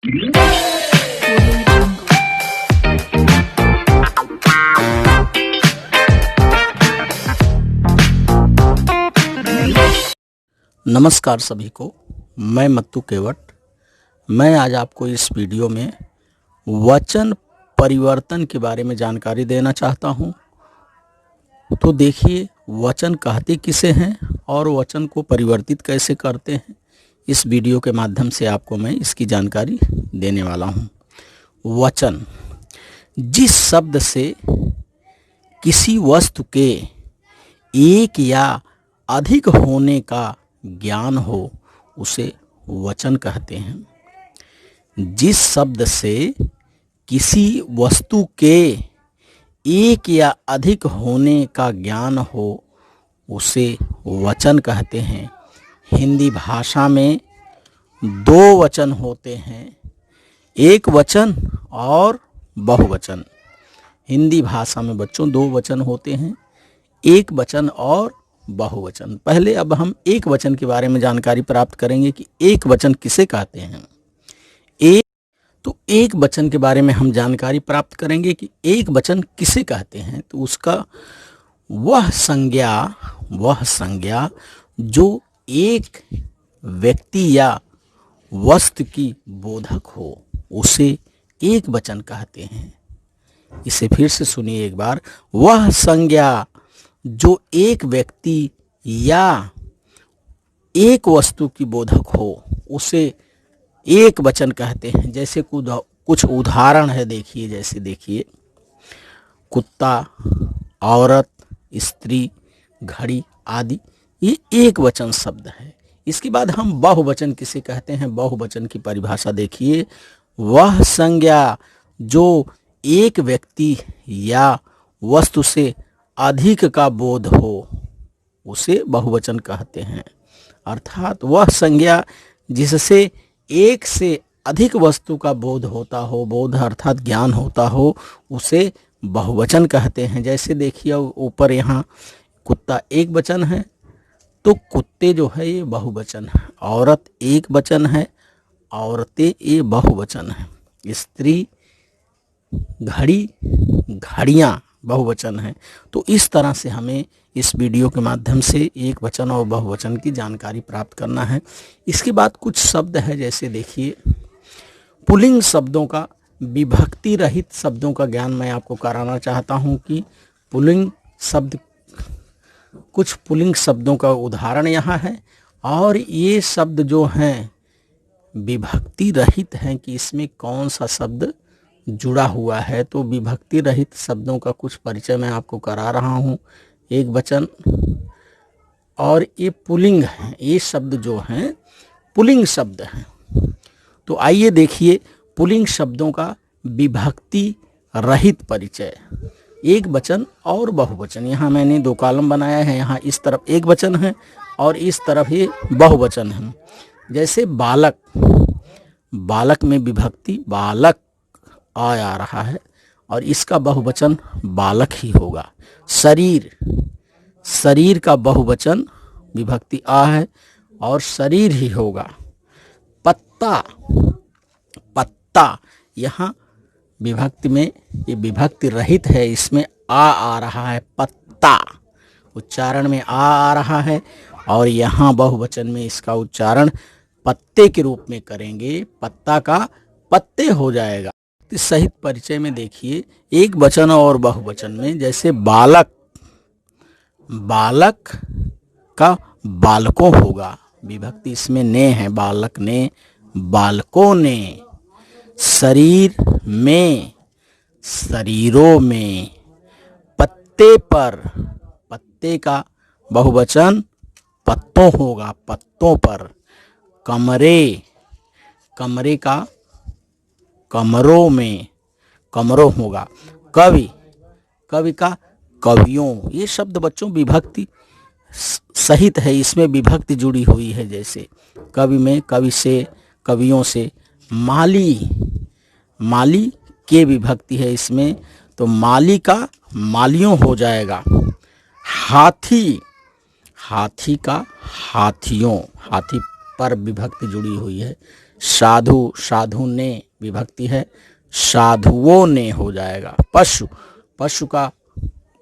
नमस्कार सभी को, मैं मत्तू केवट। मैं आज आपको इस वीडियो में वचन परिवर्तन के बारे में जानकारी देना चाहता हूं। तो देखिए, वचन कहते किसे हैं और वचन को परिवर्तित कैसे करते हैं, इस वीडियो के माध्यम से आपको मैं इसकी जानकारी देने वाला हूं। वचन जिस शब्द से किसी वस्तु के एक या अधिक होने का ज्ञान हो उसे वचन कहते हैं। जिस शब्द से किसी वस्तु के एक या अधिक होने का ज्ञान हो उसे वचन कहते हैं। हिंदी भाषा में दो वचन होते हैं, एक वचन और बहुवचन। हिंदी भाषा में बच्चों दो वचन होते हैं, एक वचन और बहुवचन। पहले अब हम एक वचन के बारे में जानकारी प्राप्त करेंगे कि एक वचन किसे कहते हैं। एक वचन के बारे में हम जानकारी प्राप्त करेंगे कि एक वचन किसे कहते हैं। तो उसका वह संज्ञा जो एक व्यक्ति या वस्तु की बोधक हो उसे एक वचन कहते हैं। इसे फिर से सुनिए एक बार। वह संज्ञा जो एक व्यक्ति या एक वस्तु की बोधक हो उसे एक वचन कहते हैं। जैसे कुछ उदाहरण है, देखिए कुत्ता, औरत, स्त्री, घड़ी आदि, ये एक वचन शब्द है। इसके बाद हम बहुवचन किसे कहते हैं। बहुवचन की परिभाषा देखिए। वह संज्ञा जो एक व्यक्ति या वस्तु से अधिक का बोध हो उसे बहुवचन कहते हैं। अर्थात वह संज्ञा जिससे एक से अधिक वस्तु का बोध होता हो, बोध अर्थात ज्ञान होता हो, उसे बहुवचन कहते हैं। जैसे देखिए ऊपर यहाँ कुत्ता एक वचन है तो कुत्ते जो है ये बहुवचन है। औरत एक वचन है, औरतें ये बहुवचन है। स्त्री, घड़ी, घड़ियाँ बहुवचन है। तो इस तरह से हमें इस वीडियो के माध्यम से एक वचन और बहुवचन की जानकारी प्राप्त करना है। इसके बाद कुछ शब्द है, जैसे देखिए पुल्लिंग शब्दों का, विभक्ति रहित शब्दों का ज्ञान मैं आपको कराना चाहता हूं कि पुल्लिंग शब्द, कुछ पुल्लिंग शब्दों का उदाहरण यहाँ है। और ये शब्द जो हैं विभक्ति रहित हैं कि इसमें कौन सा शब्द जुड़ा हुआ है। तो विभक्ति रहित शब्दों का कुछ परिचय मैं आपको करा रहा हूँ। एक वचन और ये पुल्लिंग है, ये शब्द जो हैं पुल्लिंग शब्द हैं। तो आइए देखिए पुल्लिंग शब्दों का विभक्ति रहित परिचय। एक वचन और बहुवचन, यहाँ मैंने दो कॉलम बनाया है। यहाँ इस तरफ एक वचन है और इस तरफ ये बहुवचन है। जैसे बालक, बालक में विभक्ति बालक आ रहा है और इसका बहुवचन बालक ही होगा। शरीर, शरीर का बहुवचन विभक्ति आ है और शरीर ही होगा। पत्ता, पत्ता यहाँ विभक्ति में ये विभक्ति रहित है, इसमें आ रहा है। पत्ता उच्चारण में आ रहा है और यहाँ बहुवचन में इसका उच्चारण पत्ते के रूप में करेंगे, पत्ता का पत्ते हो जाएगा। सहित परिचय में देखिए एक वचन और बहुवचन में, जैसे बालक, बालक का बालकों होगा, विभक्ति इसमें ने है, बालक ने, बालकों ने। शरीर में, शरीरों में। पत्ते पर, पत्ते का बहुवचन पत्तों होगा, पत्तों पर। कमरे, कमरे का कमरों में, कमरों होगा। कवि, कवि का कवियों। ये शब्द बच्चों विभक्ति सहित है, इसमें विभक्ति जुड़ी हुई है। जैसे कवि में कवि से, कवियों से। माली, माली के विभक्ति है इसमें, तो माली का मालियों हो जाएगा। हाथी, हाथी का हाथियों, हाथी पर विभक्ति जुड़ी हुई है। साधु, साधु ने विभक्ति है, साधुओं ने हो जाएगा। पशु, पशु का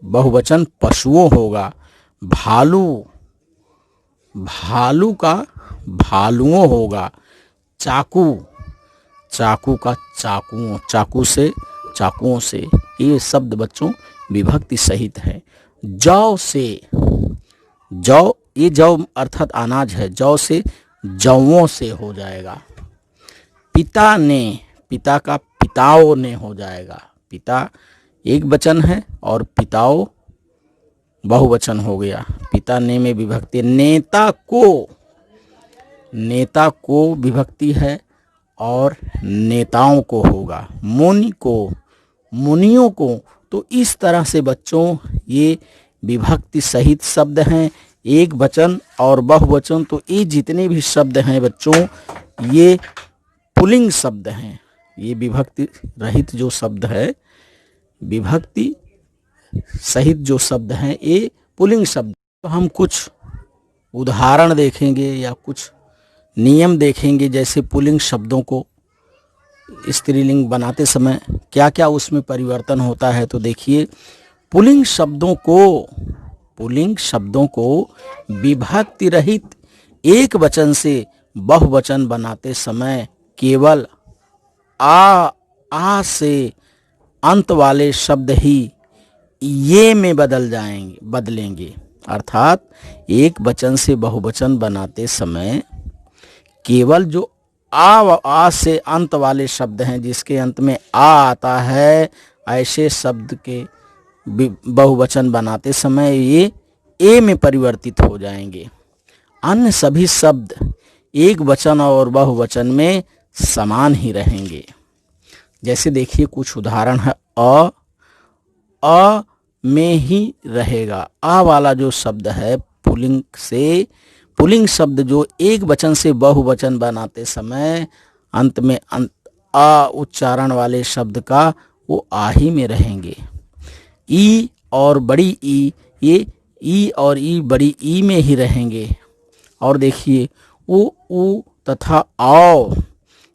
बहुवचन पशुओं होगा। भालू, भालू का भालुओं होगा। चाकू, चाकू का चाकुओं, चाकू से, चाकुओं से। ये शब्द बच्चों विभक्ति सहित है। जौ से, जौ, ये जौ अर्थात अनाज है, जौ से जौओं से हो जाएगा। पिता ने, पिता का पिताओं ने हो जाएगा। पिता एक वचन है और पिताओं बहुवचन हो गया। पिता ने में विभक्ति। नेता को, नेता को विभक्ति है और नेताओं को होगा। मुनि को, मुनियों को। तो इस तरह से बच्चों ये विभक्ति सहित शब्द हैं, एक वचन और बहुवचन। तो ये जितने भी शब्द हैं बच्चों ये पुल्लिंग शब्द हैं। ये विभक्ति रहित जो शब्द है, विभक्ति सहित जो शब्द हैं ये पुल्लिंग शब्द। तो हम कुछ उदाहरण देखेंगे या कुछ नियम देखेंगे, जैसे पुल्लिंग शब्दों को स्त्रीलिंग बनाते समय क्या क्या उसमें परिवर्तन होता है। तो देखिए, पुल्लिंग शब्दों को, पुल्लिंग शब्दों को विभक्ति रहित एक वचन से बहुवचन बनाते समय केवल आ से अंत वाले शब्द ही ये में बदलेंगे। अर्थात एक वचन से बहुवचन बनाते समय केवल जो आ से अंत वाले शब्द हैं, जिसके अंत में आ आता है, ऐसे शब्द के बहुवचन बनाते समय ये ए में परिवर्तित हो जाएंगे। अन्य सभी शब्द एक वचन और बहुवचन में समान ही रहेंगे। जैसे देखिए कुछ उदाहरण है। अ में ही रहेगा। आ वाला जो शब्द है पुल्लिंग से, पुल्लिंग शब्द जो एक वचन से बहुवचन बनाते समय अंत में आ उच्चारण वाले शब्द का वो आ ही में रहेंगे। ई और बड़ी ई, ये ई और ई बड़ी ई में ही रहेंगे। और देखिए उ तथा आओ,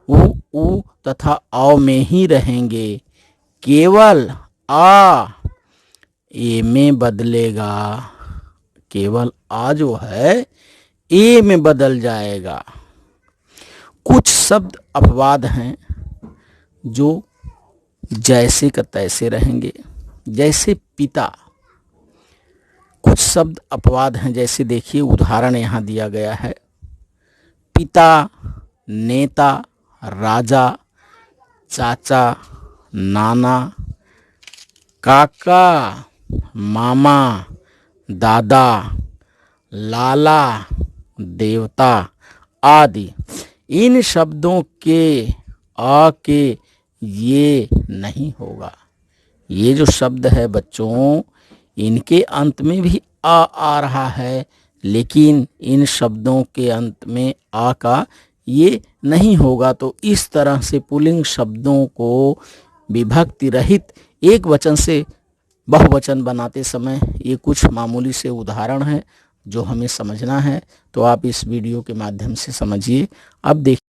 उ तथा आओ में ही रहेंगे। केवल आ ए में बदलेगा। केवल आ जो है ए में बदल जाएगा। कुछ शब्द अपवाद हैं जो जैसे का तैसे रहेंगे, जैसे पिता। कुछ शब्द अपवाद हैं, जैसे देखिए उदाहरण यहाँ दिया गया है। पिता, नेता, राजा, चाचा, नाना, काका, मामा, दादा, लाला, देवता आदि। इन शब्दों के आ के ये नहीं होगा। ये जो शब्द है बच्चों, इनके अंत में भी आ रहा है, लेकिन इन शब्दों के अंत में आ का ये नहीं होगा। तो इस तरह से पुल्लिंग शब्दों को विभक्ति रहित एक वचन से बहुवचन बनाते समय ये कुछ मामूली से उदाहरण है जो हमें समझना है। तो आप इस वीडियो के माध्यम से समझिए। अब देखिए